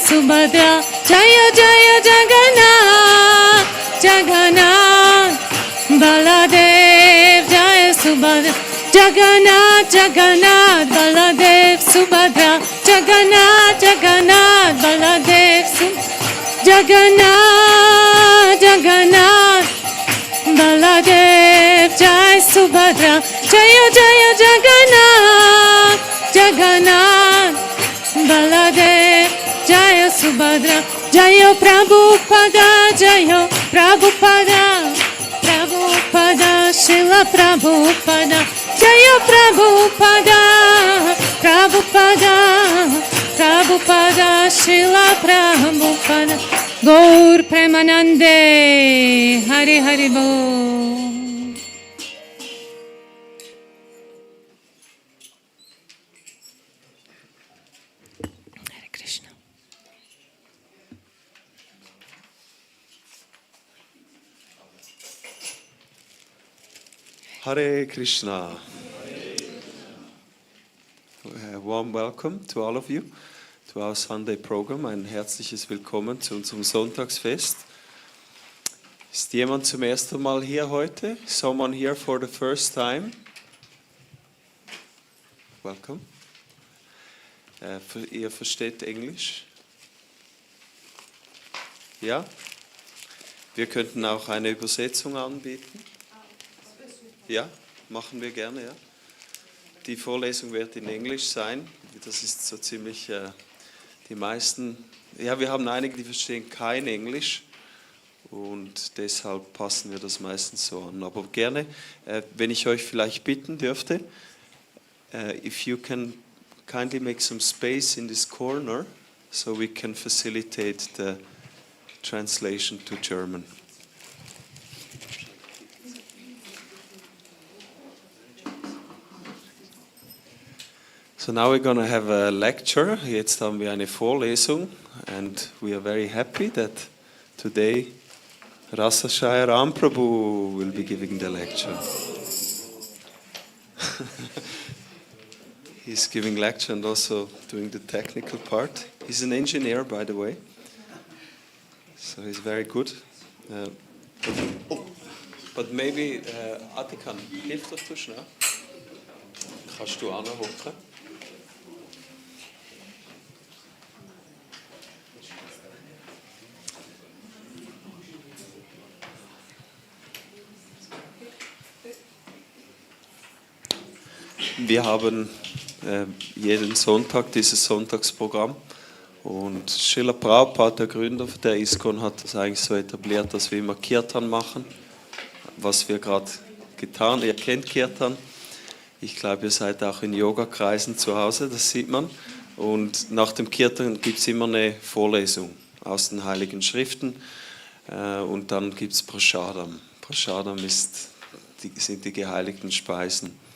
Subhadra, Jaya Jaya Jagannath, Jagannath, Baladev, Jaya Subhadra, Jagannath, Jagannath, Baladev, Subhadra, Jagannath, Jagannath, Baladev, Jagannath, Jagannath, Baladev, Jai Subhadra, Jaya Jaya Jagannath, Jagannath, Baladev, Jaya Subhadra, Jaya Prabhupada, Jaya Prabhupada, Prabhupada, Srila Prabhupada, Jaya Prabhupada, Prabhupada, Prabhupada, Srila Prabhupada, Gaur Premanande, Hari Hari Bol. Hare Krishna. Hare Krishna. Warm welcome to all of you to our Sunday program. Ein herzliches Willkommen zu unserem Sonntagsfest. Ist jemand zum ersten Mal hier heute? Someone here for the first time? Welcome. Ihr versteht Englisch? Ja? Wir könnten auch eine Übersetzung anbieten. Ja, machen wir gerne, ja. Die Vorlesung wird in Englisch sein. Das ist so ziemlich die meisten. Ja, wir haben einige, die verstehen kein Englisch und deshalb passen wir das meistens so an. Aber gerne, wenn ich euch vielleicht bitten dürfte, if you can kindly make some space in this corner so we can facilitate the translation to German. So now we're going to have a lecture. Jetzt haben wir eine Vorlesung and we are very happy that today Rasa Shaya Ram Prabhu will be giving the lecture. He's giving lecture and also doing the technical part. He's an engineer, by the way, so he's very good. But maybe Atikan, hilf das du schnell? Kannst du anhocken? Wir haben jeden Sonntag dieses Sonntagsprogramm und Srila Prabhupada, der Gründer der ISKCON, hat das eigentlich so etabliert, dass wir immer Kirtan machen, was wir gerade getan. Ihr kennt Kirtan. Ich glaube, ihr seid auch in Yoga-Kreisen zu Hause, das sieht man. Und nach dem Kirtan gibt es immer eine Vorlesung aus den Heiligen Schriften und dann gibt es Prasadam. Prasadam sind die geheiligten Speisen.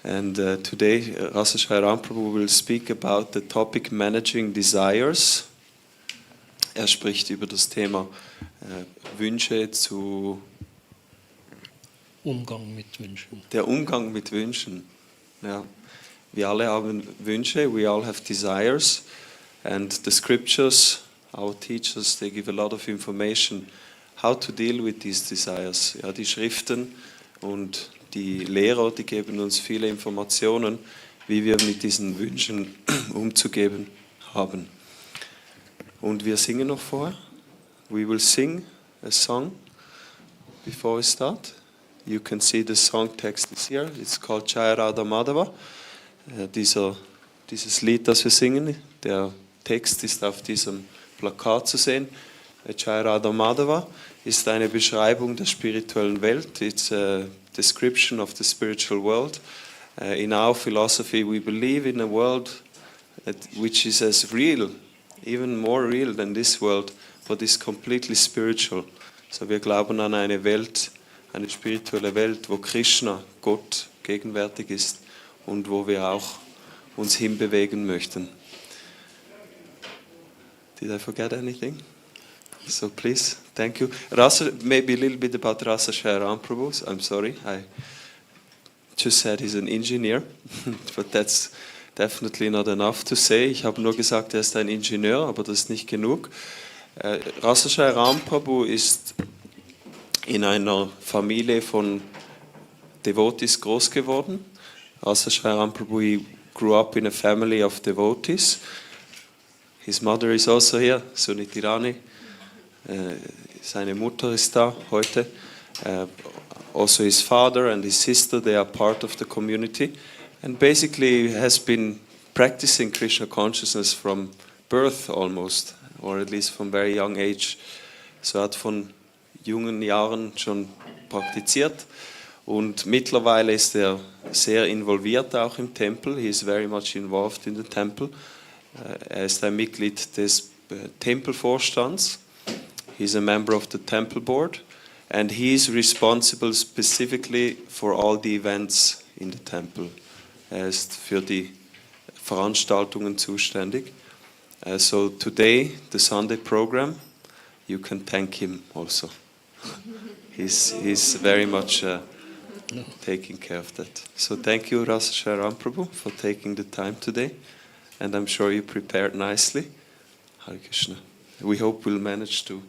And today, Rasa Shaya Ram Prabhu will speak about the topic Managing Desires. Er spricht über das Thema Wünsche zu... Umgang mit Wünschen. Der Umgang mit Wünschen. Ja. Wir alle haben Wünsche, we all have desires. And the scriptures, our teachers, they give a lot of information how to deal with these desires. Ja, die Schriften und die Lehrer, die geben uns viele Informationen, wie wir mit diesen Wünschen umzugehen haben. Und wir singen noch vorher. We will sing a song before we start. You can see the song text is here. It's called Jaya Radha Madhava. Dieses Lied, das wir singen, der Text ist auf diesem Plakat zu sehen. Jaya Radha Madhava ist eine Beschreibung der spirituellen Welt. It's a description of the spiritual world. In our philosophy, we believe in a world which is as real, even more real than this world, but is completely spiritual. So wir glauben an eine Welt, eine spirituelle Welt, wo Krishna, Gott, gegenwärtig ist und wo wir auch uns hinbewegen möchten. Did I forget anything? So please, thank you. Rasa, maybe a little bit about Rasa Shaya Ram Prabhu. I'm sorry, I just said he's an engineer, but that's definitely not enough to say. Ich habe nur gesagt, er ist ein Ingenieur, aber das ist nicht genug. Rasa Shai Ram Prabhu ist in einer Familie von Devotees groß geworden. Rasa Shai Ram Prabhu, he grew up in a family of devotees. His mother is also here, Suniti Rani. Seine Mutter ist da heute. Also his father and his sister, they are part of the community. And basically has been practicing Krishna consciousness from birth almost, or at least from very young age. So hat von jungen Jahren schon praktiziert. Und mittlerweile ist er sehr involviert auch im Tempel. He is very much involved in the temple. Er ist ein Mitglied des Tempelvorstands. He is a member of the temple board. And he is responsible specifically for all the events in the temple. Er ist für die Veranstaltungen zuständig. So today, the Sunday program, you can thank him also. He's very much taking care of that. So thank you, Rasa Shai Ram Prabhu, for taking the time today. And I'm sure you prepared nicely. Hare Krishna. We hope we'll manage to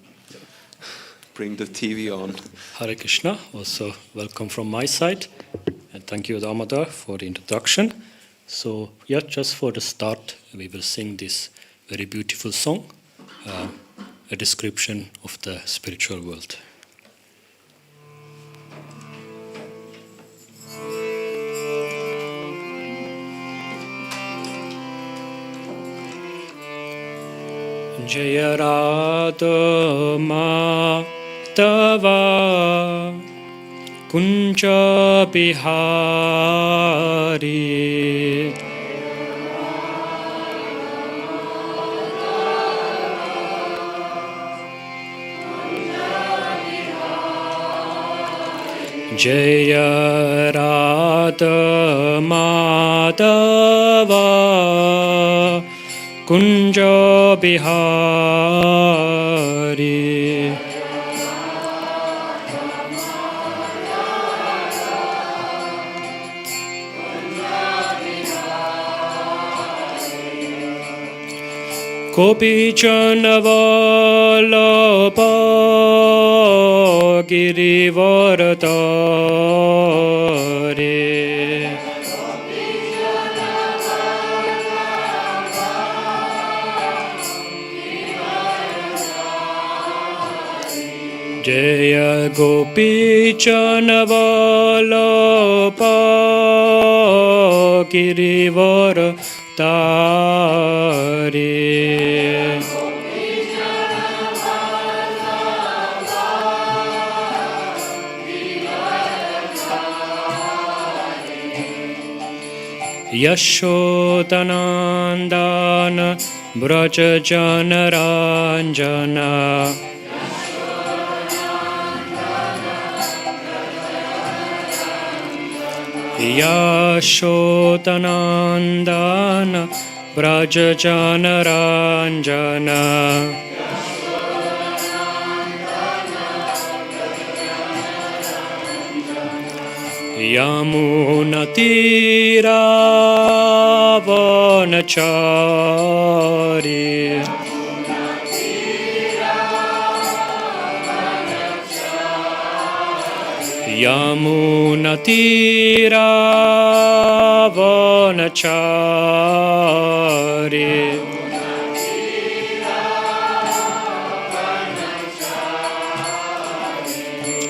bring the TV on. Hare Krishna, also welcome from my side. And thank you, Damodar, for the introduction. So, yeah, just for the start, we will sing this very beautiful song, a description of the spiritual world. Jaya Radha Madhava Kunja Bihari Jaya Radha Madhava Kunja Bihari Gopi Chanavallabha Girivaradhari Jaya Gopi Chanavallabha Girivaradhari Yashodanandana Braja Janaranjana Yashodanandana Braja Janaranjana Yamunatira Vanachari Yamunatira Vanachari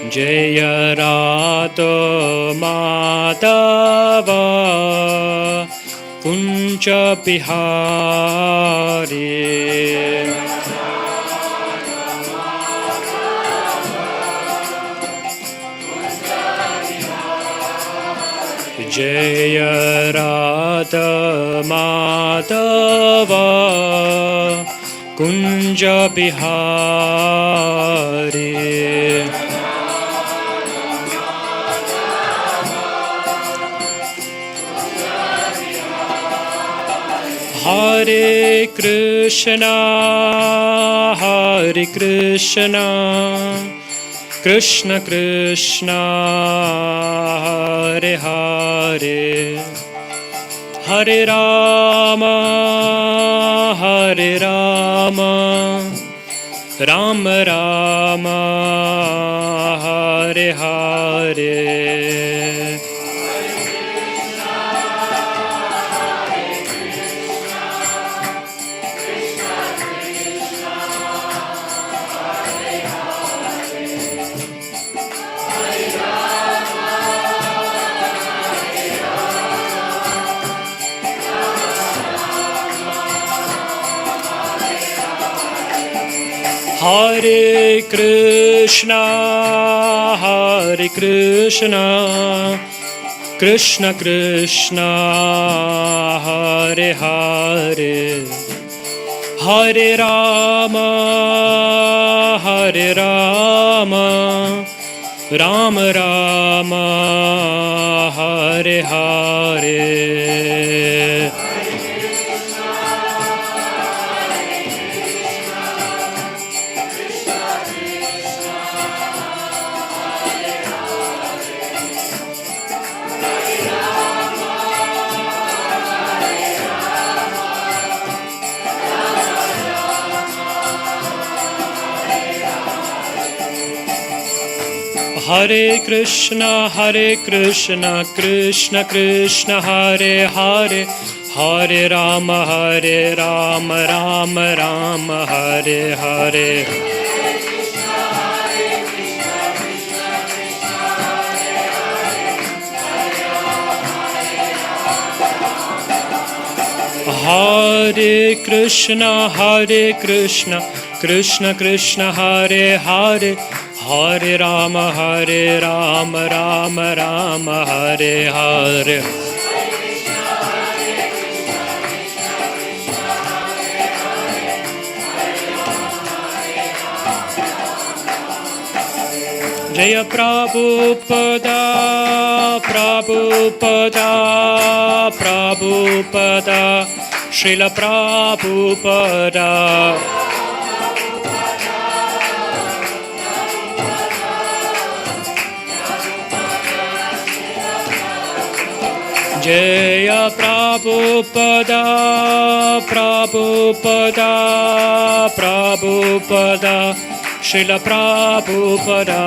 Jaya Radha Madhava Kunja Bihari Jaya Radha Madhava Kunja Bihari Hare Krishna, Hare Krishna, Krishna Krishna, Hare Hare, Hare Rama, Hare Rama, Rama Rama, Hare Hare. Hare Krishna, Hare Krishna, Krishna Krishna, Hare Hare, Hare Rama, Hare Rama, Rama Rama, Hare Hare. Hare Krishna, Krishna Krishna, Hare Hare, Hare Rama, Rama Rama, Hare Hare. Hare Krishna, Krishna Krishna, Hare Hare, Hare Rama, Rama Rama, Hare Hare. Jaya Prabhupada, Prabhupada, Prabhupada, Srila Prabhupada. Jaya Prabhupada, Prabhupada, Prabhupada, Srila Prabhupada.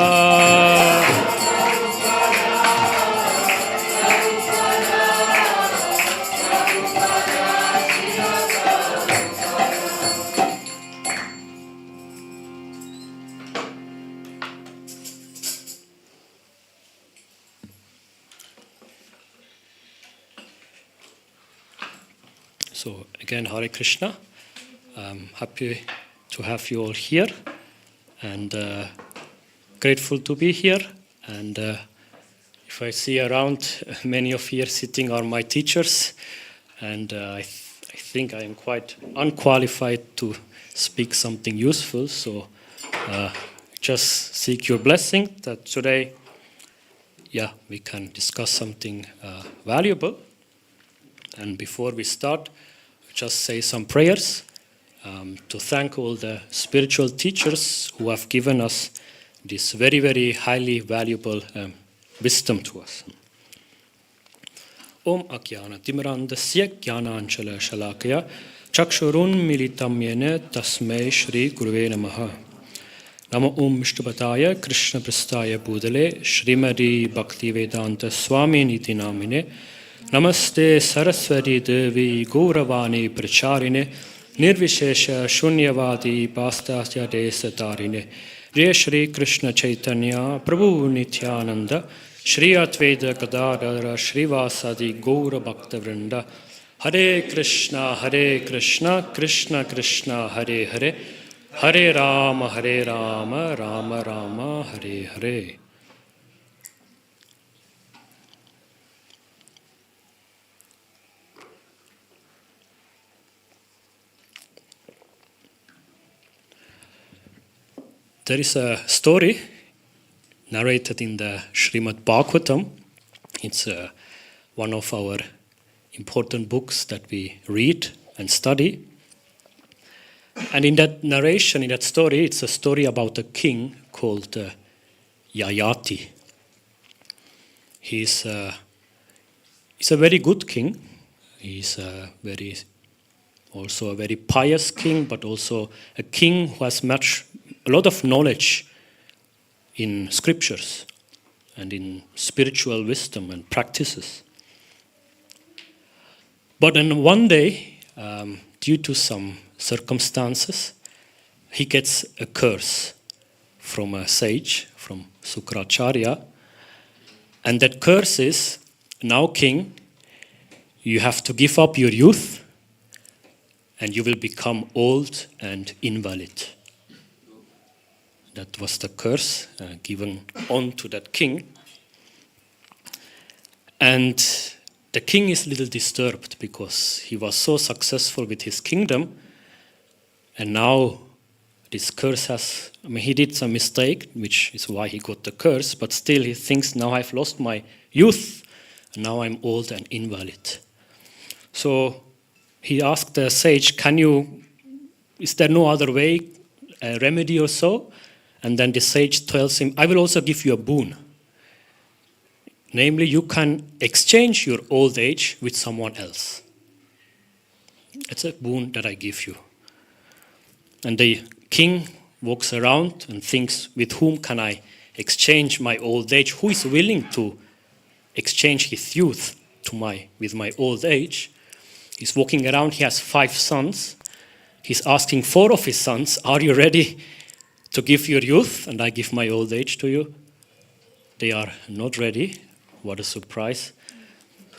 So again, Hare Krishna. I'm happy to have you all here and grateful to be here. And if I see around, many of you sitting are my teachers, and I think I am quite unqualified to speak something useful. So just seek your blessing that today, we can discuss something valuable. And before we start, just say some prayers to thank all the spiritual teachers who have given us this very, very highly valuable wisdom to us. Om Akyana Timrandasya Jnananjala Shalakaya Chakshurun Militam Yena Tasmai Shri Guruve Namaha. Namo Om Vishnupadaya Krishna Prastaya Budale Srimadi Bhaktivedanta Swami Niti Namine Namaste Saraswati Devi Gauravani Pracharine Nirvishesha Shunyavadi Pastasya Desatarine Jai Shri Krishna Chaitanya Prabhu Nityananda Shri Advaita Gadadhara Shrivasadi Gaura Bhakta Vrinda Hare Krishna Krishna Krishna Hare Hare Hare Rama Rama Rama Hare Hare. There is a story narrated in the Srimad Bhagavatam. It's one of our important books that we read and study. And in that narration, in that story, it's a story about a king called Yayati. He's a very good king. He's also a very pious king, but also a king who has a lot of knowledge in scriptures and in spiritual wisdom and practices. But then one day, due to some circumstances, he gets a curse from a sage, from Sukracharya. And that curse is, now king, you have to give up your youth and you will become old and invalid. That was the curse given on to that king. And the king is a little disturbed because he was so successful with his kingdom, and now this curse he did some mistake, which is why he got the curse, but still he thinks, now I've lost my youth, and now I'm old and invalid. So he asked the sage, is there no other way, a remedy or so? And then the sage tells him, I will also give you a boon. Namely, you can exchange your old age with someone else. It's a boon that I give you. And the king walks around and thinks, with whom can I exchange my old age? Who is willing to exchange his youth with my old age? He's walking around, he has 5 sons. He's asking 4 of his sons, are you ready to give your youth and I give my old age to you? They are not ready. What a surprise.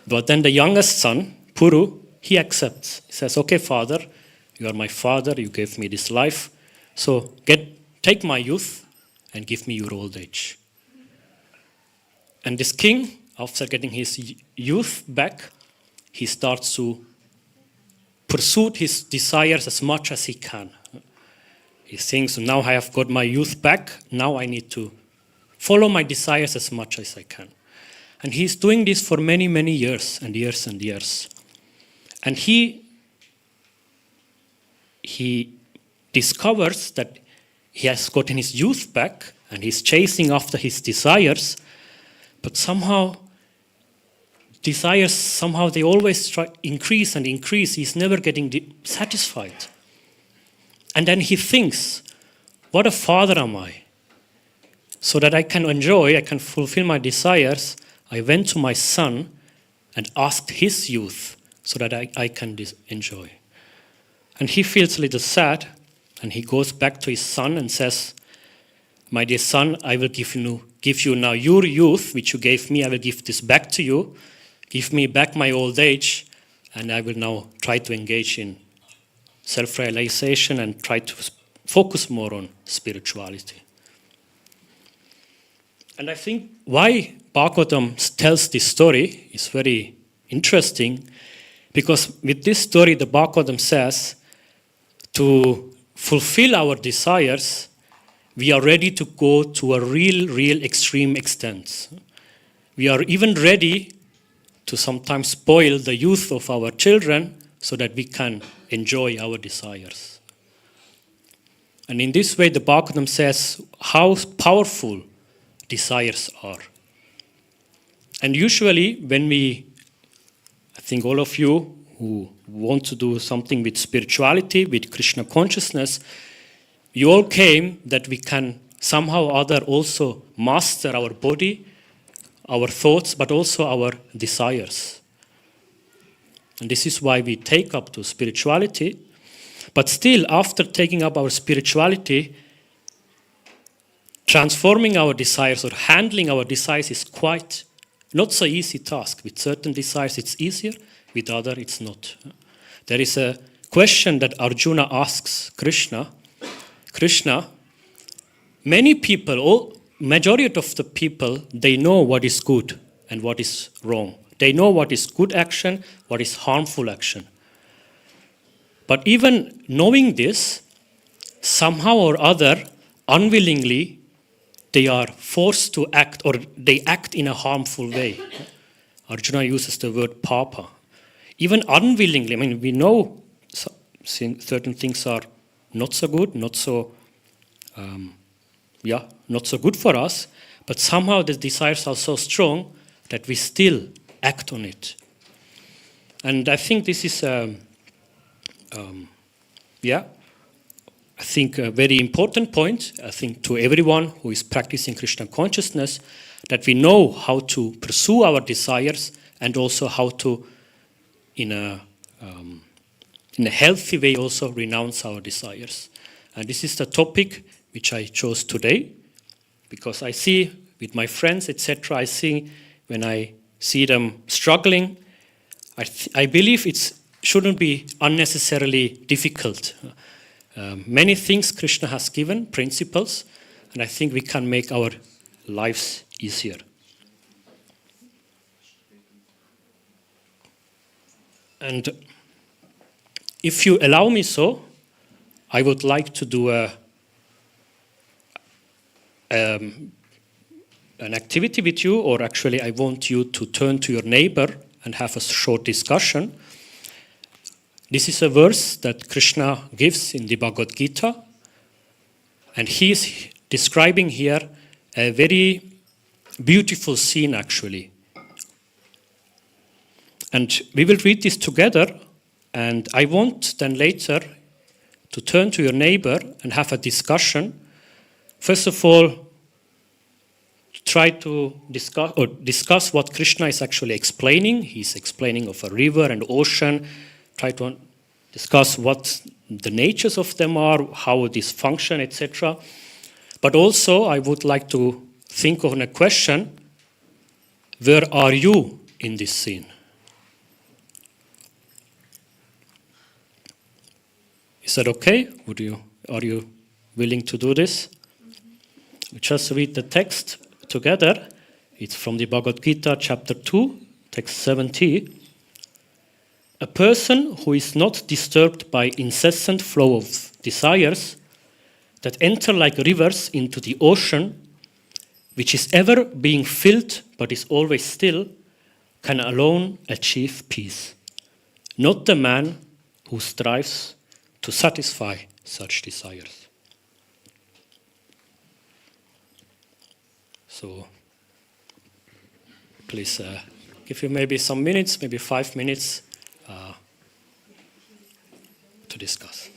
But then the youngest son, Puru, he accepts. He says, okay, father, you are my father, you gave me this life, so take my youth and give me your old age. And this king, after getting his youth back, he starts to pursue his desires as much as he can. He thinks, now I have got my youth back, now I need to follow my desires as much as I can. And he's doing this for many, many years and years and years. And he discovers that he has gotten his youth back and he's chasing after his desires, but somehow they always increase and increase. He's never getting satisfied. And then he thinks, what a father am I? So that I can fulfill my desires, I went to my son and asked his youth so that I can enjoy. And he feels a little sad, and he goes back to his son and says, my dear son, I will give you now your youth, which you gave me, I will give this back to you. Give me back my old age, and I will now try to engage in self-realization and try to focus more on spirituality. And I think why Bhagavatam tells this story is very interesting, because with this story, the Bhagavatam says, to fulfill our desires, we are ready to go to a real extreme extent. We are even ready to sometimes spoil the youth of our children so that we can enjoy our desires. And in this way, the Bhagavatam says how powerful desires are. And usually I think all of you who want to do something with spirituality, with Krishna consciousness, you all came that we can somehow or other also master our body, our thoughts, but also our desires. And this is why we take up to spirituality. But still, after taking up our spirituality, transforming our desires or handling our desires is quite not so easy task. With certain desires it's easier, with other it's not. There is a question that Arjuna asks Krishna. Krishna, majority of the people, they know what is good and what is wrong. They know what is good action, what is harmful action. But even knowing this, somehow or other, unwillingly, they are forced to act, or they act in a harmful way. Arjuna uses the word papa. Even unwillingly, we know certain things are not so good, not so good for us, but somehow the desires are so strong that we still act on it. And I think this is, I think a very important point, I think to everyone who is practicing Krishna consciousness, that we know how to pursue our desires and also how to, in a healthy way, also renounce our desires. And this is the topic which I chose today, because I see with my friends, etc., I see when I see them struggling, I believe it shouldn't be unnecessarily difficult. Many things Krishna has given, principles, and I think we can make our lives easier. And if you allow me so, I would like to do an activity with you, or actually I want you to turn to your neighbor and have a short discussion. This is a verse that Krishna gives in the Bhagavad Gita, and he is describing here a very beautiful scene actually. And we will read this together, and I want then later to turn to your neighbor and have a discussion. First of all, try to discuss what Krishna is actually explaining. He's explaining of a river and ocean. Try to discuss what the natures of them are, how this function, etc. But also, I would like to think of a question: where are you in this scene? Is that okay? Are you willing to do this? We just read the text together. It's from the Bhagavad Gita, chapter 2, text 70. A person who is not disturbed by incessant flow of desires that enter like rivers into the ocean, which is ever being filled but is always still, can alone achieve peace. Not the man who strives to satisfy such desires. So, please give you maybe some minutes, maybe 5 minutes to discuss.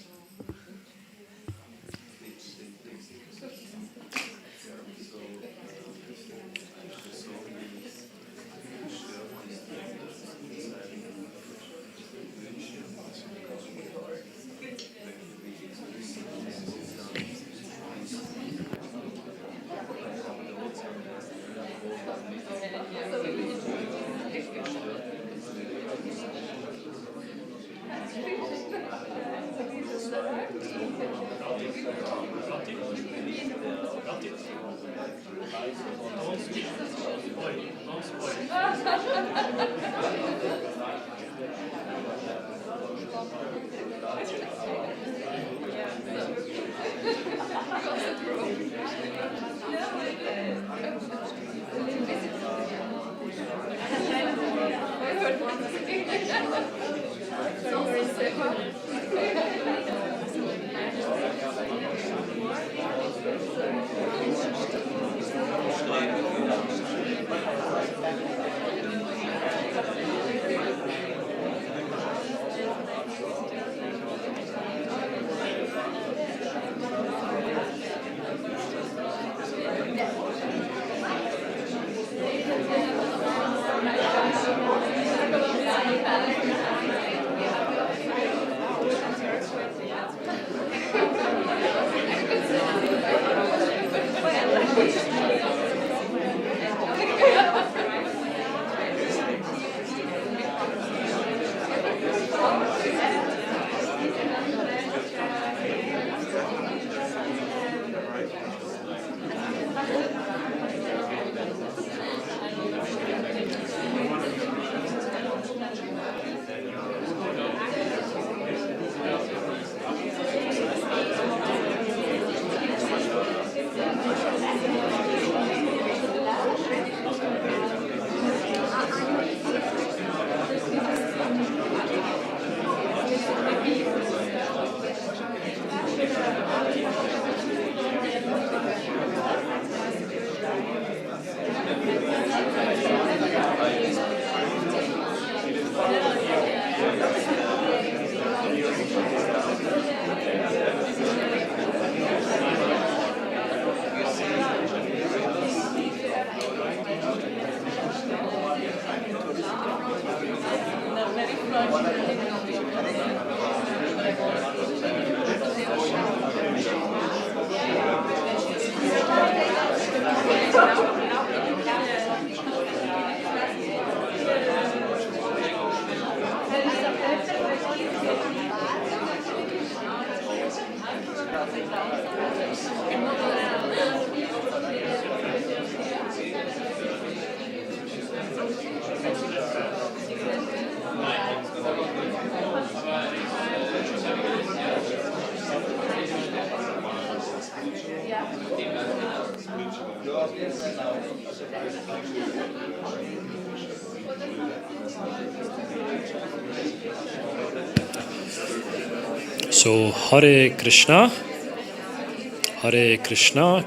So Hare Krishna,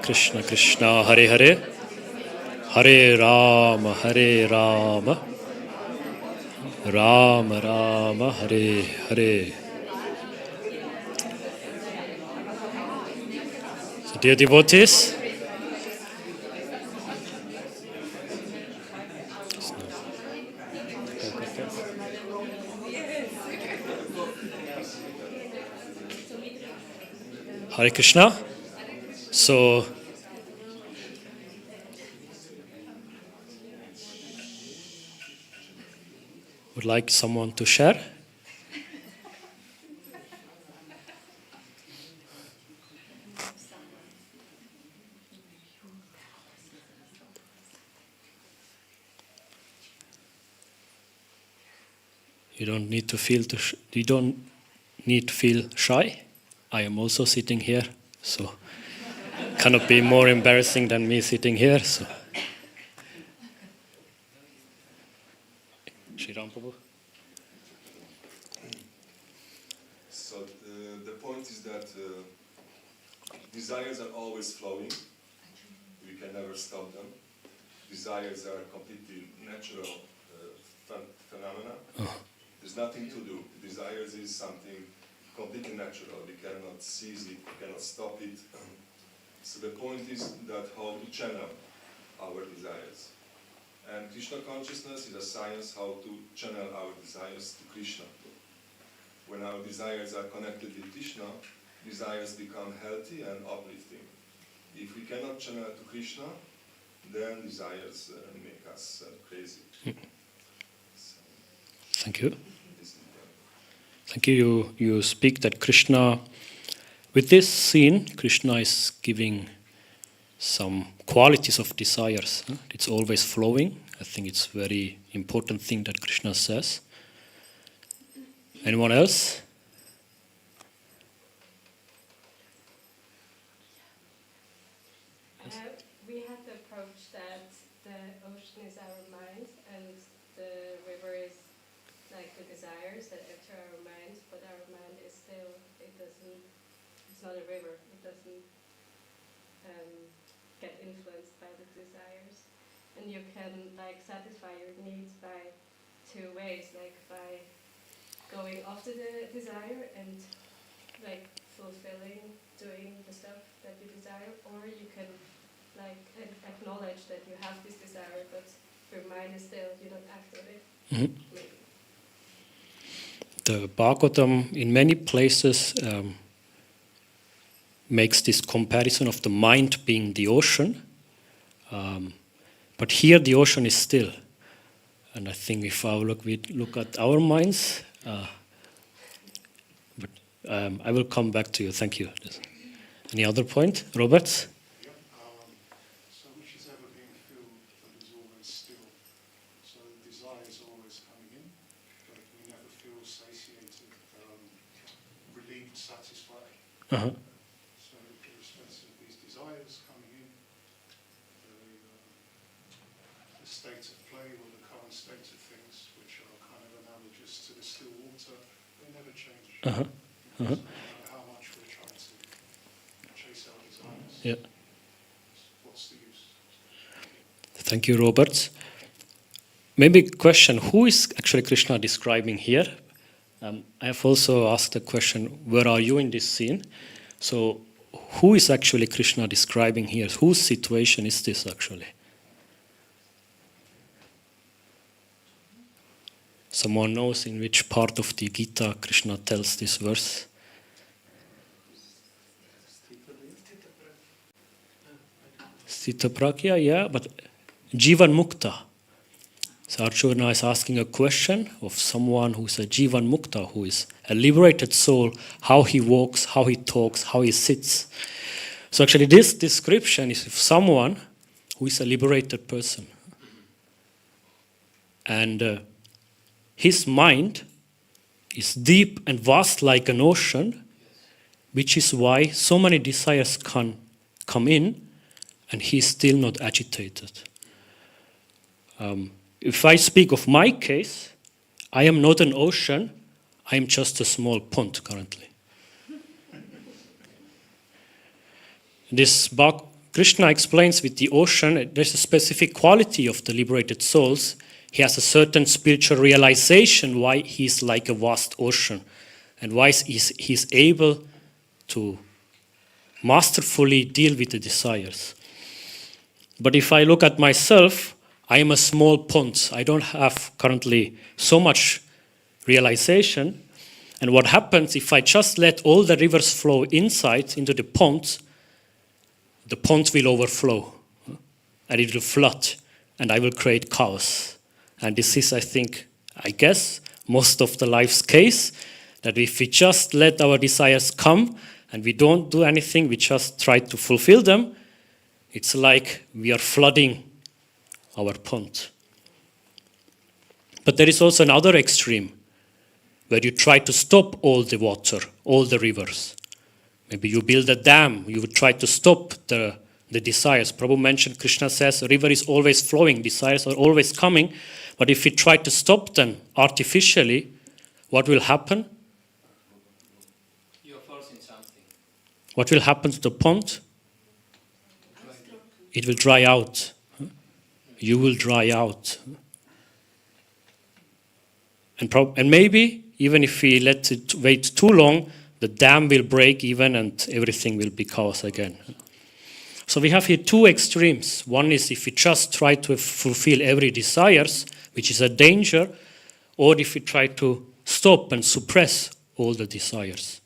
Krishna Krishna, Hare Hare, Hare Rama, Rama Rama, Hare Hare. So dear devotees, Hare Krishna. So would like someone to share? You don't need to feel shy. I am also sitting here, so cannot be more embarrassing than me sitting here. So, Shriram Prabhu. So the point is that desires are always flowing. We can never stop them. Desires are completely natural phenomena. There's nothing to do. Desires is something completely natural. We cannot seize it, we cannot stop it. So the point is that how to channel our desires. And Krishna consciousness is a science how to channel our desires to Krishna. When our desires are connected with Krishna, desires become healthy and uplifting. If we cannot channel to Krishna, then desires make us crazy. So, Thank you. Thank you. You speak that Krishna, with this scene, Krishna is giving some qualities of desires. It's always flowing. I think it's a very important thing that Krishna says. Anyone else? We have the approach that the ocean is our mind and the river is like the desires that enter our mind, but our mind is still, it's not a river, it doesn't get influenced by the desires. And you can like satisfy your needs by two ways, like by going after the desire and like fulfilling, doing the stuff that you desire, or you can like acknowledge that you have this desire, but your mind is still, you don't act on it. Maybe. The Bhagavatam in many places makes this comparison of the mind being the ocean, but here the ocean is still. And I think if we look at our minds, but I will come back to you. Thank you. Any other point, Robert? So which is ever being filled, but is always still. So the desire is always coming in, but we never feel satiated, relieved, satisfied. Uh-huh. So irrespective of these desires coming in, the state of play or the current state of things, which are kind of analogous to the still water, they never change. Uh-huh. Uh-huh. So no matter how much we're trying to chase our desires. Yeah. What's the use? Thank you, Robert. Maybe question, who is actually Krishna describing here? I have also asked the question, where are you in this scene? So who is actually Krishna describing here? Whose situation is this actually? Someone knows in which part of the Gita Krishna tells this verse? Sthita Pragya, yeah, but Jivan Mukta. So Arjuna is asking a question of someone who's a Jivan Mukta, who is a liberated soul, how he walks, how he talks, how he sits. So actually this description is of someone who is a liberated person. And his mind is deep and vast like an ocean, which is why so many desires can come in and he's still not agitated. If I speak of my case, I am not an ocean, I am just a small pond currently. This Krishna explains with the ocean, there's a specific quality of the liberated souls. He has a certain spiritual realization why he's like a vast ocean and why he's able to masterfully deal with the desires. But if I look at myself, I am a small pond. I don't have currently so much realization. And what happens if I just let all the rivers flow inside into the pond will overflow and it will flood and I will create chaos. And this is, I guess, most of the life's case, that if we just let our desires come and we don't do anything, we just try to fulfill them, it's like we are flooding our pond. But there is also another extreme where you try to stop all the water, all the rivers. Maybe you build a dam, you would try to stop the desires. Prabhu mentioned, Krishna says, a river is always flowing, desires are always coming, but if we try to stop them artificially, what will happen? You are forcing something. What will happen to the pond? It will dry out. You will dry out. And maybe, even if we let it wait too long, the dam will break even and everything will be chaos again. So we have here two extremes. One is if we just try to fulfill every desires, which is a danger, or if we try to stop and suppress all the desires.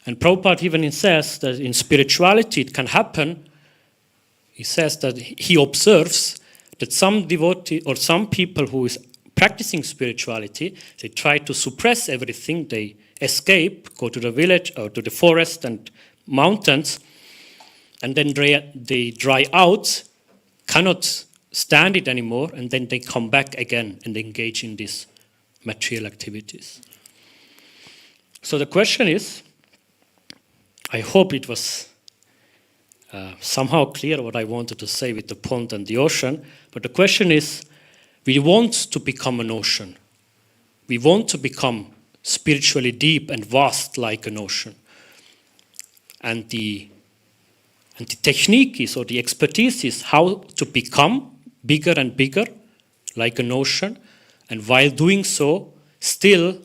And Prabhupada even says that in spirituality it can happen. He says that he observes that some devotee or some people who is practicing spirituality, they try to suppress everything, they escape, go to the village or to the forest and mountains, and then they dry out, cannot stand it anymore, and then they come back again and engage in these material activities. So the question is, I hope it was somehow clear what I wanted to say with the pond and the ocean, but the question is, we want to become an ocean. We want to become spiritually deep and vast like an ocean. And the technique is, or the expertise is, how to become bigger and bigger like an ocean, and while doing so, still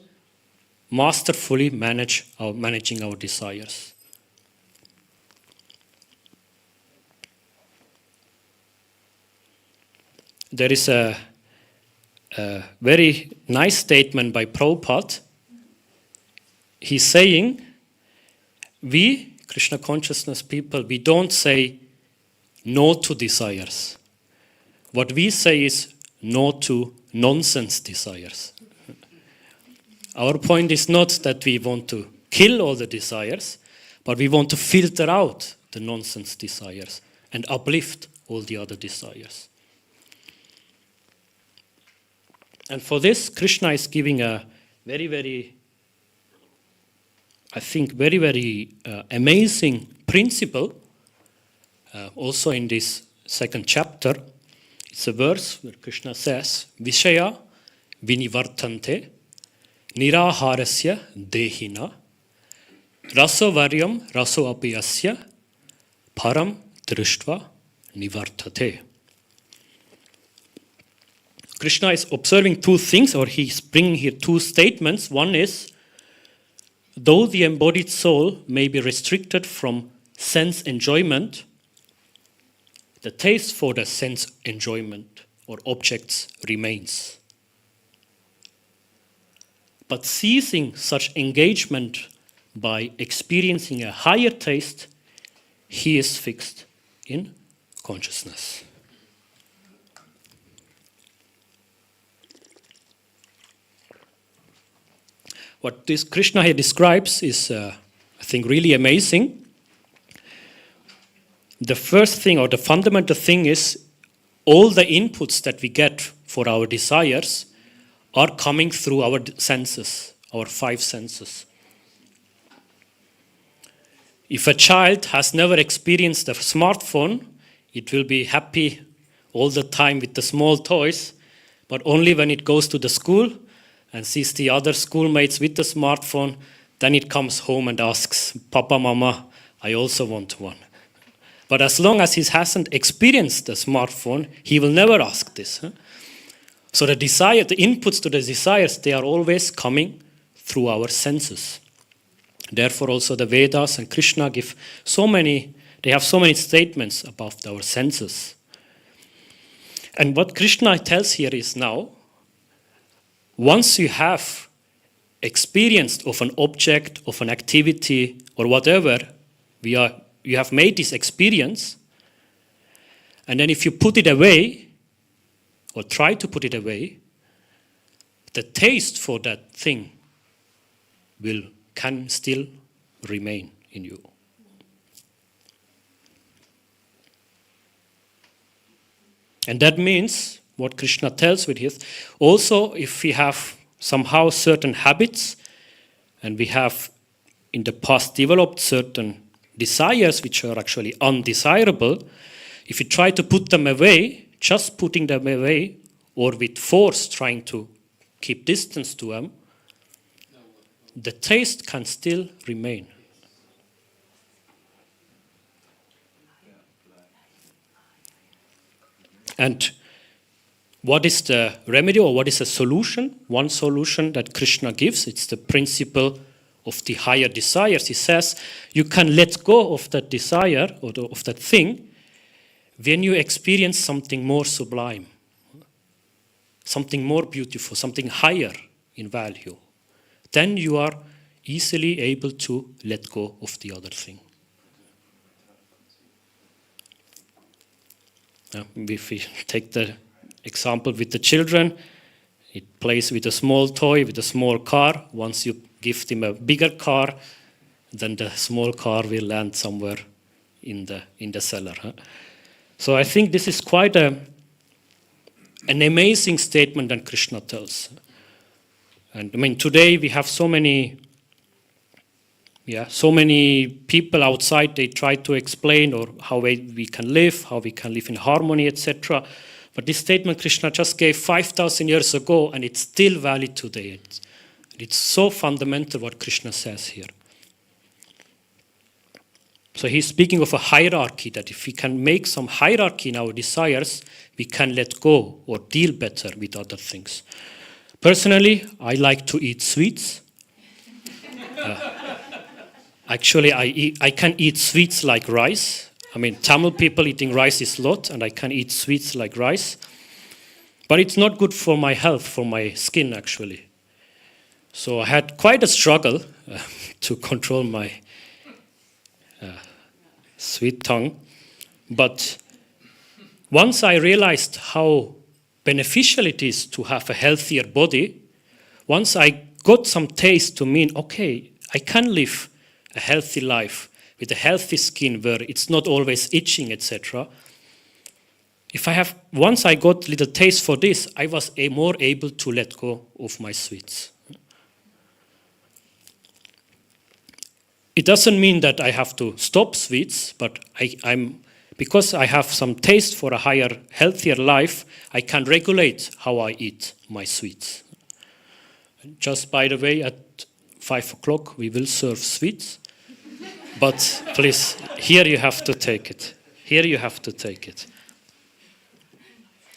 masterfully managing our desires. There is a very nice statement by Prabhupada. He's saying, we, Krishna consciousness people, we don't say no to desires. What we say is no to nonsense desires. Our point is not that we want to kill all the desires, but we want to filter out the nonsense desires and uplift all the other desires. And for this, Krishna is giving a very, very, amazing principle. Also in this second chapter, it's a verse where Krishna says, Vishaya vinivartante niraharasya dehina raso varyam raso apiyasya param drishtva nivartate. Krishna is observing two things, or he's bringing here two statements. One is, though the embodied soul may be restricted from sense enjoyment, the taste for the sense enjoyment or objects remains. But ceasing such engagement by experiencing a higher taste, he is fixed in consciousness. what this Krishna here describes is, I think, really amazing. The first thing or the fundamental thing is all the inputs that we get for our desires are coming through our senses, our 5 senses. If a child has never experienced a smartphone, it will be happy all the time with the small toys, but only when it goes to the school and sees the other schoolmates with the smartphone, then it comes home and asks, Papa, Mama, I also want one. But as long as he hasn't experienced the smartphone, he will never ask this. So the desire, the inputs to the desires, they are always coming through our senses. Therefore also the Vedas and Krishna give they have so many statements about our senses. And what Krishna tells here is now, once you have experienced of an object, of an activity, or whatever, you have made this experience, and then if you put it away, or try to put it away, the taste for that thing can still remain in you. And that means, what Krishna tells with this, also if we have somehow certain habits, and we have in the past developed certain desires which are actually undesirable, if we try to put them away, just putting them away, or with force trying to keep distance to them, the taste can still remain. And what is the remedy, or what is the solution? One solution that Krishna gives, it's the principle of the higher desires. He says you can let go of that desire or of that thing when you experience something more sublime, something more beautiful, something higher in value. Then you are easily able to let go of the other thing. If we take the example with the children, it plays with a small toy, with a small car. Once you give them a bigger car, then the small car will land somewhere in the cellar. So I think this is quite an amazing statement that Krishna tells. And I mean, today we have so many people outside, they try to explain or how we can live in harmony, etc. But this statement Krishna just gave 5,000 years ago, and it's still valid today. It's so fundamental what Krishna says here. So he's speaking of a hierarchy, that if we can make some hierarchy in our desires, we can let go or deal better with other things. Personally, I like to eat sweets. Actually, I can eat sweets like rice. I mean, Tamil people eating rice is a lot, and I can eat sweets like rice. But it's not good for my health, for my skin, actually. So I had quite a struggle to control my sweet tongue. But once I realized how beneficial it is to have a healthier body, once I got some taste to mean, okay, I can live a healthy life with a healthy skin where it's not always itching, etc. Once I got a little taste for this, I was more able to let go of my sweets. It doesn't mean that I have to stop sweets, but because I have some taste for a higher, healthier life, I can regulate how I eat my sweets. Just by the way, at 5 o'clock we will serve sweets. But please, here you have to take it. Here you have to take it.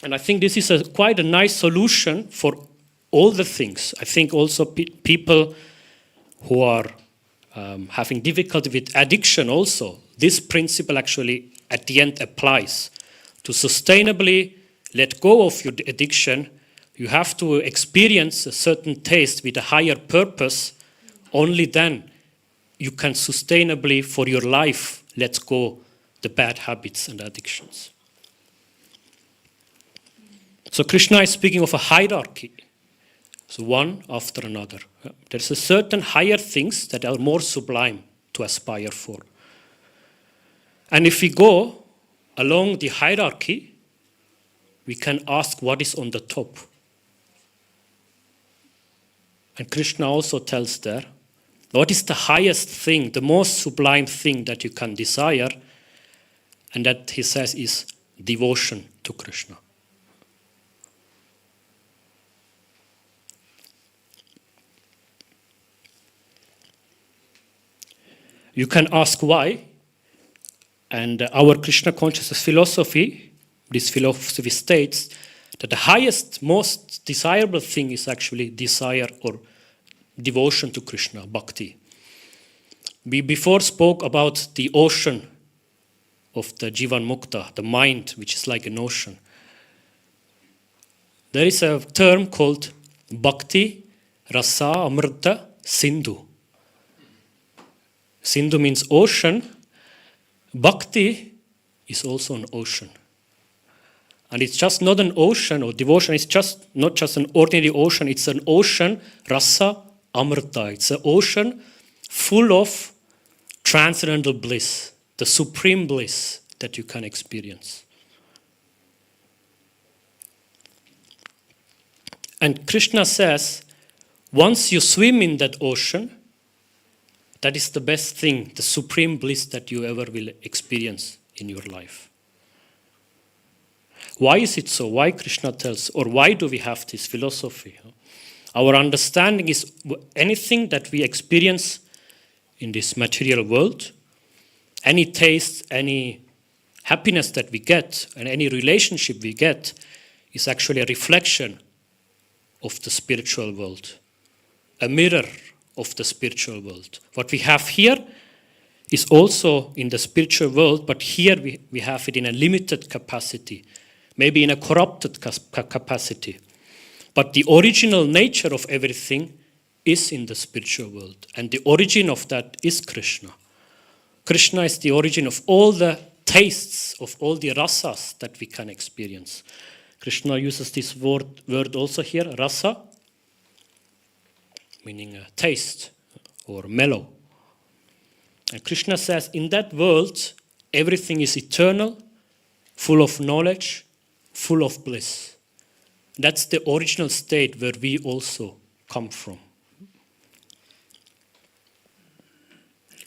And I think this is quite a nice solution for all the things. I think also people who are having difficulty with addiction also, this principle actually at the end applies. To sustainably let go of your addiction, you have to experience a certain taste with a higher purpose. Only then you can sustainably for your life let go the bad habits and addictions. So Krishna is speaking of a hierarchy. So one after another. There's a certain higher things that are more sublime to aspire for. And if we go along the hierarchy, we can ask what is on the top. And Krishna also tells there, what is the highest thing, the most sublime thing that you can desire? And that he says is devotion to Krishna. You can ask why. And our Krishna consciousness philosophy, this philosophy states that the highest, most desirable thing is actually desire or devotion to Krishna, bhakti. We before spoke about the ocean of the Jivan Mukta, the mind, which is like an ocean. There is a term called Bhakti Rasa Amrita Sindhu. Sindhu means ocean. Bhakti is also an ocean. And it's just not an ocean, or devotion is just not just an ordinary ocean, it's an ocean, Rasa Amrita. It's an ocean full of transcendental bliss, the supreme bliss that you can experience. And Krishna says, once you swim in that ocean, that is the best thing, the supreme bliss that you ever will experience in your life. Why is it so? Why Krishna tells, or why do we have this philosophy? Our understanding is anything that we experience in this material world, any taste, any happiness that we get, and any relationship we get, is actually a reflection of the spiritual world, a mirror of the spiritual world. What we have here is also in the spiritual world, but here we have it in a limited capacity, maybe in a corrupted capacity. But the original nature of everything is in the spiritual world, and the origin of that is Krishna. Krishna is the origin of all the tastes, of all the rasas that we can experience. Krishna uses this word also here, rasa, meaning taste or mellow. And Krishna says, in that world, everything is eternal, full of knowledge, full of bliss. That's the original state where we also come from.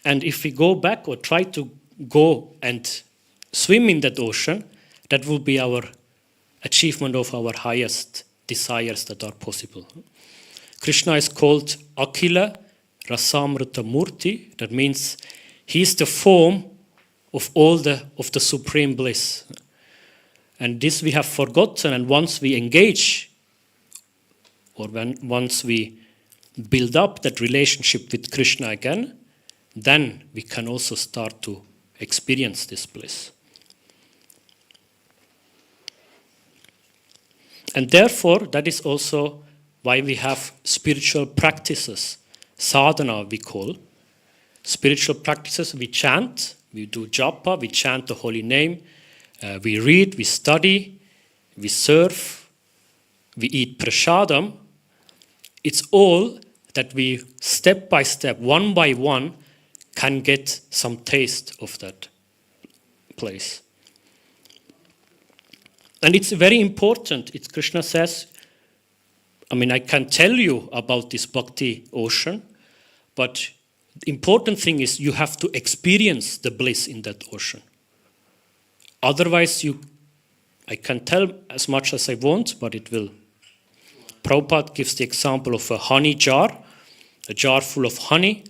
And if we go back or try to go and swim in that ocean, that will be our achievement of our highest desires that are possible. Krishna is called Akhila Rasamrita Murti. That means he is the form of all the supreme bliss. And this we have forgotten, and once we engage, or once we build up that relationship with Krishna again, then we can also start to experience this bliss. And therefore, that is also why we have spiritual practices. Sadhana, we call. Spiritual practices, we chant, we do japa, we chant the holy name, we read, we study, we serve, we eat prasadam. It's all that we, step by step, one by one, can get some taste of that place. And it's very important. Krishna says, I can tell you about this bhakti ocean, but the important thing is you have to experience the bliss in that ocean. Otherwise, I can tell as much as I want, but it will. Prabhupada gives the example of a honey jar, a jar full of honey,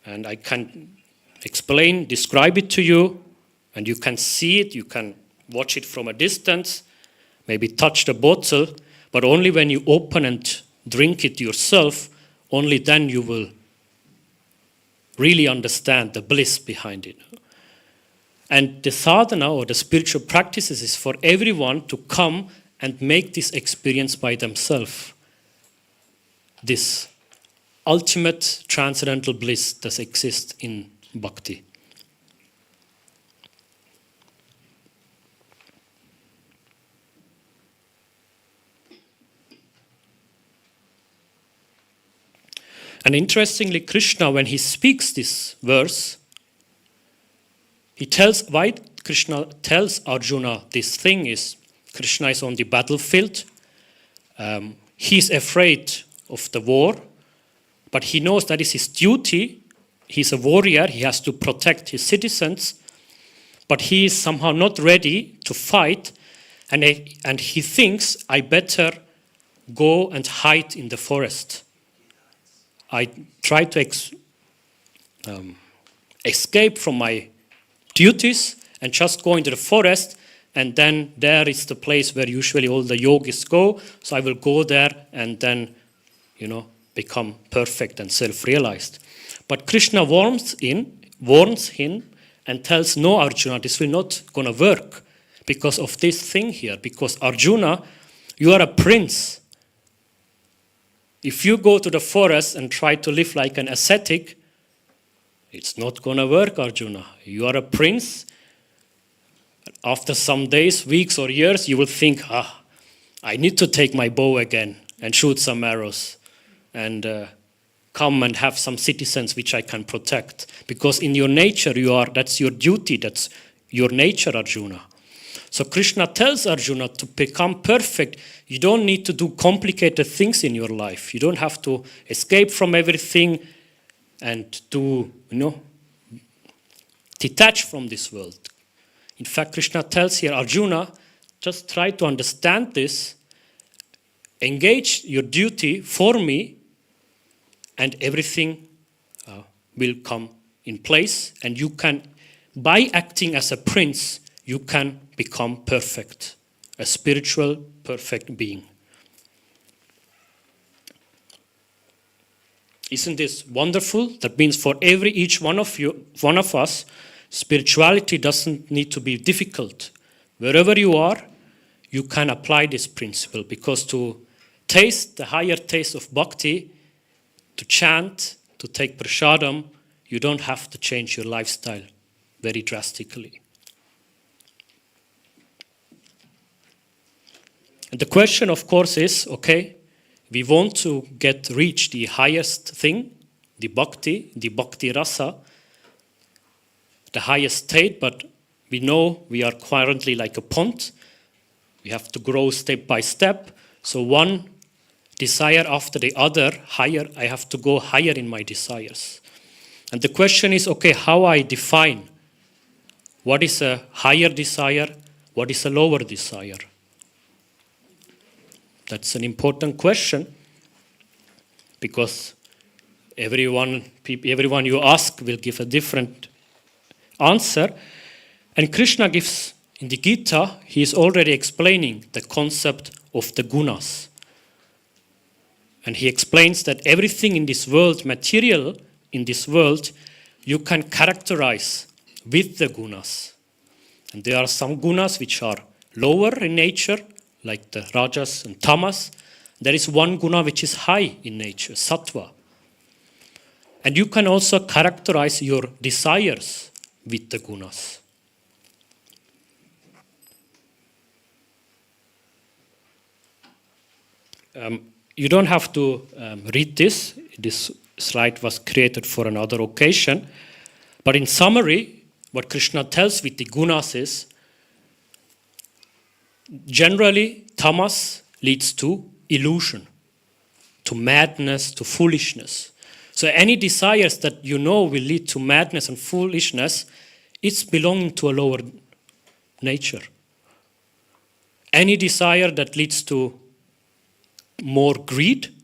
and I can describe it to you, and you can see it, you can watch it from a distance, maybe touch the bottle, but only when you open and drink it yourself, only then you will really understand the bliss behind it. And the sadhana or the spiritual practices is for everyone to come and make this experience by themselves. This ultimate transcendental bliss that exists in bhakti. And interestingly, Krishna, when he speaks this verse, why Krishna tells Arjuna this thing is, Krishna is on the battlefield. He's afraid of the war, but he knows that is his duty. He's a warrior. He has to protect his citizens, but he is somehow not ready to fight, and he thinks, I better go and hide in the forest. I try to escape from my duties and just go into the forest, and then there is the place where usually all the yogis go, so I will go there and then, become perfect and self-realized. But Krishna warns him and tells, no, Arjuna, this will not going to work because of this thing here. Because Arjuna, you are a prince. If you go to the forest and try to live like an ascetic, it's not going to work, Arjuna. You are a prince. After some days, weeks, or years, you will think, I need to take my bow again and shoot some arrows and come and have some citizens which I can protect. Because in your nature, that's your duty, that's your nature, Arjuna. So Krishna tells Arjuna to become perfect. You don't need to do complicated things in your life. You don't have to escape from everything and to, detach from this world. In fact, Krishna tells here, Arjuna, just try to understand this, engage your duty for me, and everything will come in place. And you can, by acting as a prince, you can become perfect, a spiritual, perfect being. Isn't this wonderful? That means for each one of us, spirituality doesn't need to be difficult. Wherever you are, you can apply this principle, because to taste the higher taste of bhakti, to chant, to take prasadam, you don't have to change your lifestyle very drastically. And the question, of course, is, we want to reach the highest thing, the bhakti rasa, the highest state, but we know we are currently like a pond. We have to grow step by step. So one desire after the other, higher, I have to go higher in my desires. And the question is, how I define what is a higher desire, what is a lower desire? That's an important question, because everyone you ask will give a different answer. And Krishna gives, in the Gita, he is already explaining the concept of the gunas. And he explains that everything in this world, material in this world, you can characterize with the gunas. And there are some gunas which are lower in nature, like the rajas and tamas. There is one guna which is high in nature, sattva. And you can also characterize your desires with the gunas. You don't have to read this. This slide was created for another occasion. But in summary, what Krishna tells with the gunas is, generally, tamas leads to illusion, to madness, to foolishness. So any desires that will lead to madness and foolishness, it's belonging to a lower nature. Any desire that leads to more greed,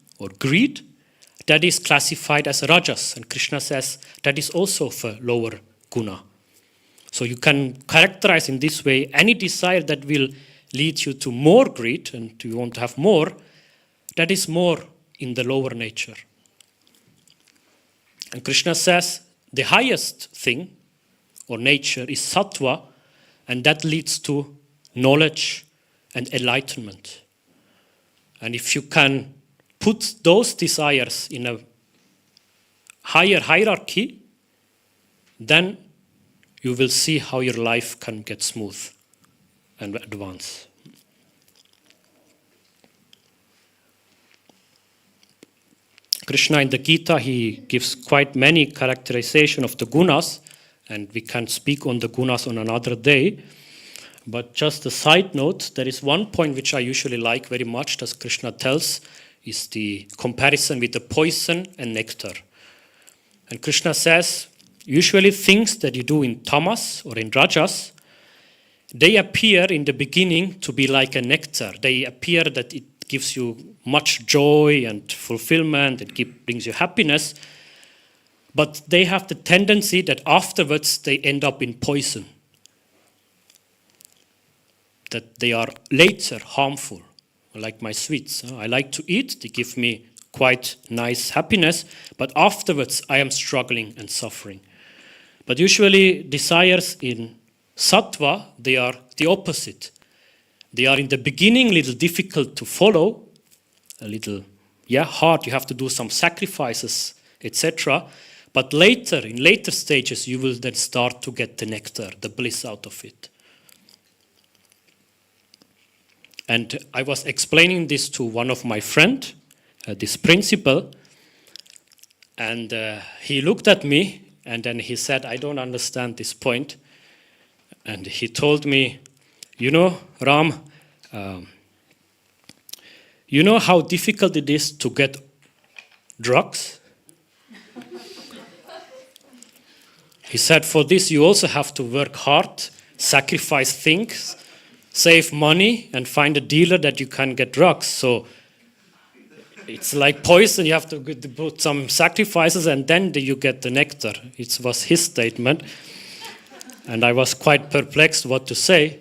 that is classified as rajas. And Krishna says that is also of a lower guna. So you can characterize in this way any desire that will lead you to more greed and you want to have more, that is more in the lower nature. And Krishna says the highest thing or nature is sattva, and that leads to knowledge and enlightenment. And if you can put those desires in a higher hierarchy, then you will see how your life can get smooth and advance. Krishna in the Gita, he gives quite many characterization of the gunas, and we can speak on the gunas on another day. But just a side note, there is one point which I usually like very much, that Krishna tells, is the comparison with the poison and nectar. And Krishna says, usually things that you do in tamas or in rajas, they appear in the beginning to be like a nectar. They appear that it gives you much joy and fulfillment, brings you happiness, but they have the tendency that afterwards they end up in poison, that they are later harmful, like my sweets. I like to eat, they give me quite nice happiness, but afterwards I am struggling and suffering. But usually desires in sattva, they are the opposite. They are in the beginning a little difficult to follow, a little hard, you have to do some sacrifices, etc. But later, in later stages, you will then start to get the nectar, the bliss out of it. And I was explaining this to one of my friends, this principle, and he looked at me and then he said, I don't understand this point. And he told me, you know, Ram, you know how difficult it is to get drugs? He said, for this you also have to work hard, sacrifice things, save money, and find a dealer that you can get drugs. So it's like poison, you have to put some sacrifices and then you get the nectar. It was his statement. And I was quite perplexed what to say.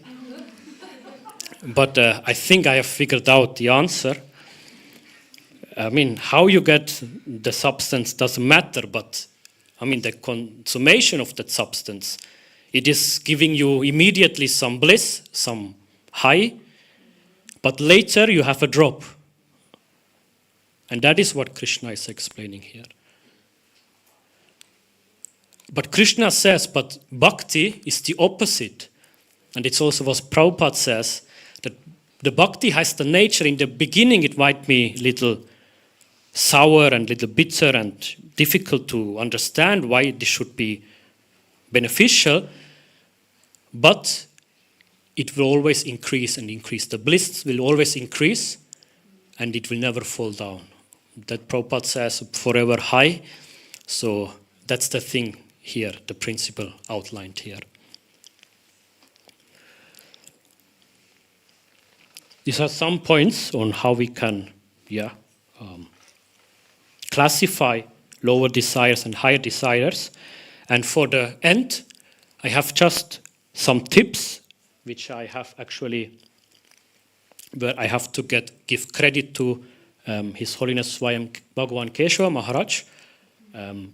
But I think I have figured out the answer. I mean, how you get the substance doesn't matter, but I mean, the consummation of that substance, it is giving you immediately some bliss, some high, but later you have a drop. And that is what Krishna is explaining here. But Krishna says, but bhakti is the opposite. And it's also what Prabhupada says, that the bhakti has the nature, in the beginning it might be a little sour and little bitter and difficult to understand why this should be beneficial, but it will always increase and increase. The bliss will always increase and it will never fall down. That Prabhupada says forever high. So that's the thing here, the principle outlined here. These are some points on how we can classify lower desires and higher desires. And for the end, I have just some tips, which I have actually, where I have to give credit to His Holiness Swayam Bhagavan Keshava Maharaj.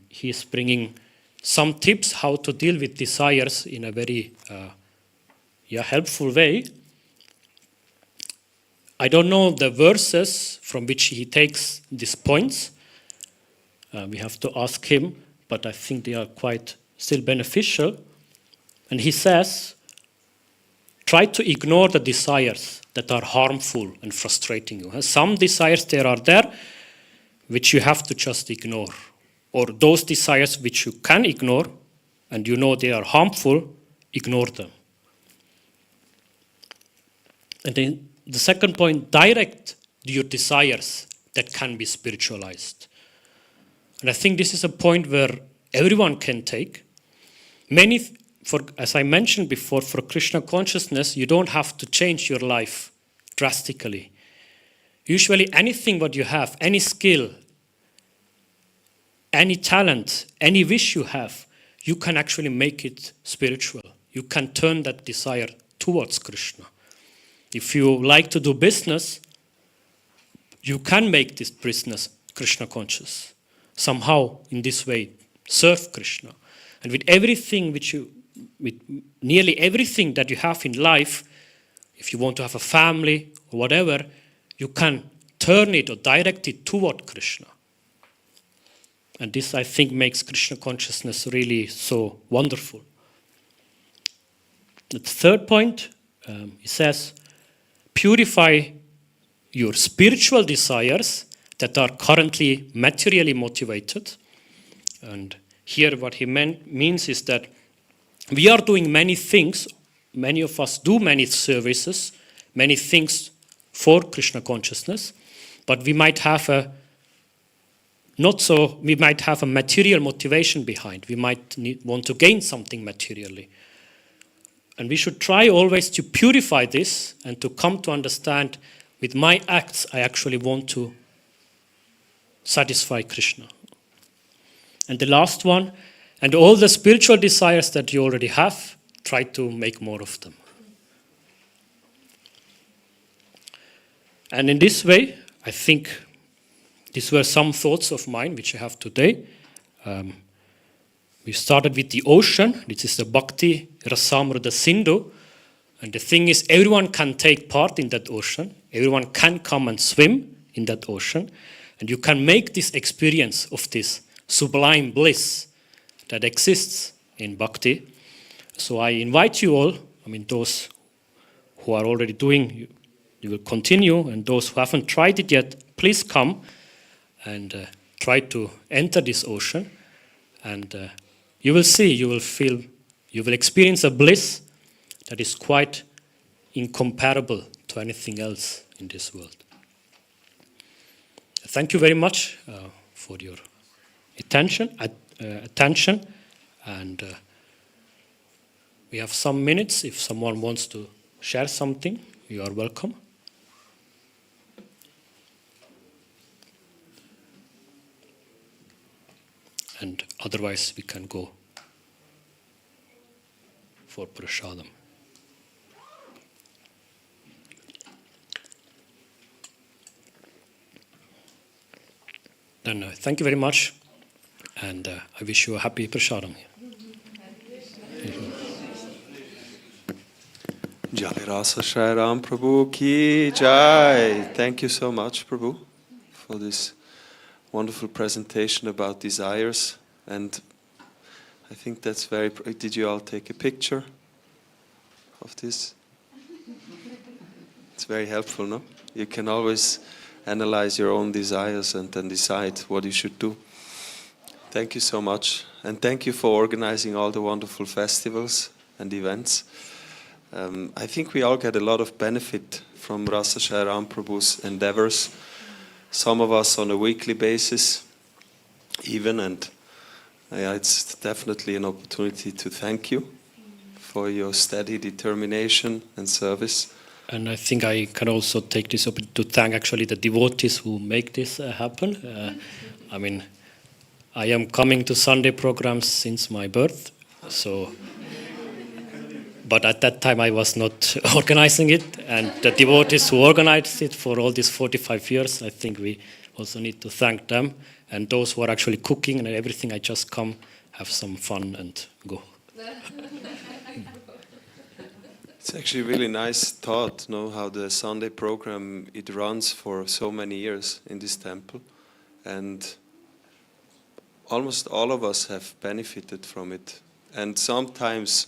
He is bringing some tips how to deal with desires in a very helpful way. I don't know the verses from which he takes these points. We have to ask him, but I think they are quite still beneficial. And he says, try to ignore the desires that are harmful and frustrating you. Some desires there are there which you have to just ignore. Or those desires which you can ignore and you know they are harmful, ignore them. And then the second point, direct your desires that can be spiritualized. And I think this is a point where everyone can take. As I mentioned before, for Krishna consciousness, you don't have to change your life drastically. Usually anything what you have, any skill, any talent, any wish you have, you can actually make it spiritual. You can turn that desire towards Krishna. If you like to do business, you can make this business Krishna conscious. Somehow, in this way, serve Krishna. And with everything with nearly everything that you have in life, if you want to have a family or whatever, you can turn it or direct it toward Krishna. And this, I think, makes Krishna consciousness really so wonderful. The third point, he says, purify your spiritual desires that are currently materially motivated. And here what he means is that we are doing many things, many of us do many services, many things for Krishna consciousness, but we might have a material motivation behind. We might want to gain something materially. And we should try always to purify this and to come to understand, with my acts, I actually want to satisfy Krishna. And the last one, and all the spiritual desires that you already have, try to make more of them. And in this way, I think these were some thoughts of mine which I have today. We started with the ocean. This is the Bhakti Rasamrita Sindhu. And the thing is, everyone can take part in that ocean. Everyone can come and swim in that ocean. And you can make this experience of this sublime bliss that exists in Bhakti. So I invite you all, those who are already doing, you will continue. And those who haven't tried it yet, please come and try to enter this ocean. And you will see, you will feel, you will experience a bliss that is quite incomparable to anything else in this world. Thank you very much for your attention. And we have some minutes. If someone wants to share something, you are welcome. And otherwise, we can go for prasadam. Then thank you very much, and I wish you a happy prasadam. Jai Rasa Shri Ram Prabhu Ki Jai. Thank you so much, Prabhu, for this wonderful presentation about desires. And I think that's very... Did you all take a picture of this? It's very helpful, no? You can always analyze your own desires and then decide what you should do. Thank you so much. And thank you for organizing all the wonderful festivals and events. I think we all get a lot of benefit from Rasa Shri Ram Prabhu's endeavors. Some of us on a weekly basis, even, and it's definitely an opportunity to thank you for your steady determination and service. And I think I can also take this opportunity to thank actually the devotees who make this happen. I am coming to Sunday programs since my birth, but at that time I was not organizing it, and the devotees who organized it for all these 45 years, I think we also need to thank them. And those who are actually cooking and everything, I just come, have some fun and go. It's actually a really nice thought, how the Sunday program, it runs for so many years in this temple. And almost all of us have benefited from it. And sometimes,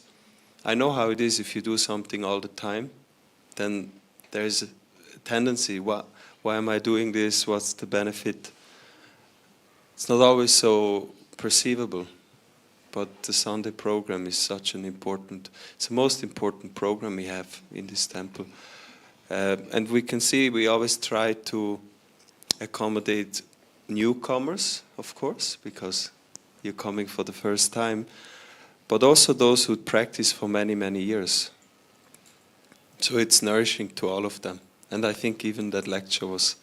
I know how it is if you do something all the time, then there is a tendency, why am I doing this, what's the benefit? It's not always so perceivable, but the Sunday program is such an important, it's the most important program we have in this temple. And we can see we always try to accommodate newcomers, of course, because you're coming for the first time, but also those who practice for many, many years. So it's nourishing to all of them. And I think even that lecture was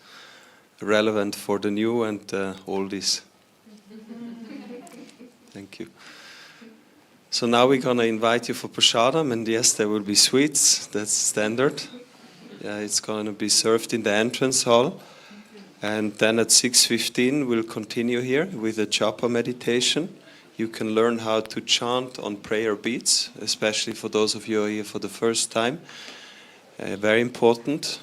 relevant for the new and oldies. Thank you. So now we're going to invite you for prasadam, and yes, there will be sweets, that's standard. Yeah, it's going to be served in the entrance hall. And then at 6:15 we'll continue here with a japa meditation. You can learn how to chant on prayer beats, especially for those of you who are here for the first time. Very important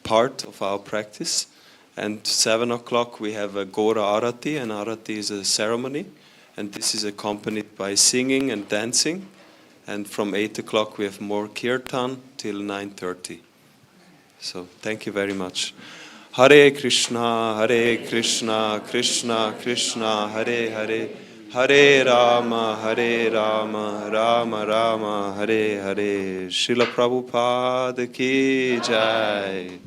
part of our practice. And 7 o'clock we have a Gora Arati, and Arati is a ceremony. And this is accompanied by singing and dancing. And from 8 o'clock we have more kirtan till 9:30. So thank you very much. Hare Krishna, Krishna Krishna, Hare Hare, Hare Rama, Rama Rama, Hare Hare. Srila Prabhupada ki jai.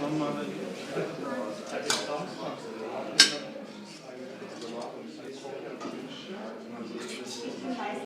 Kann man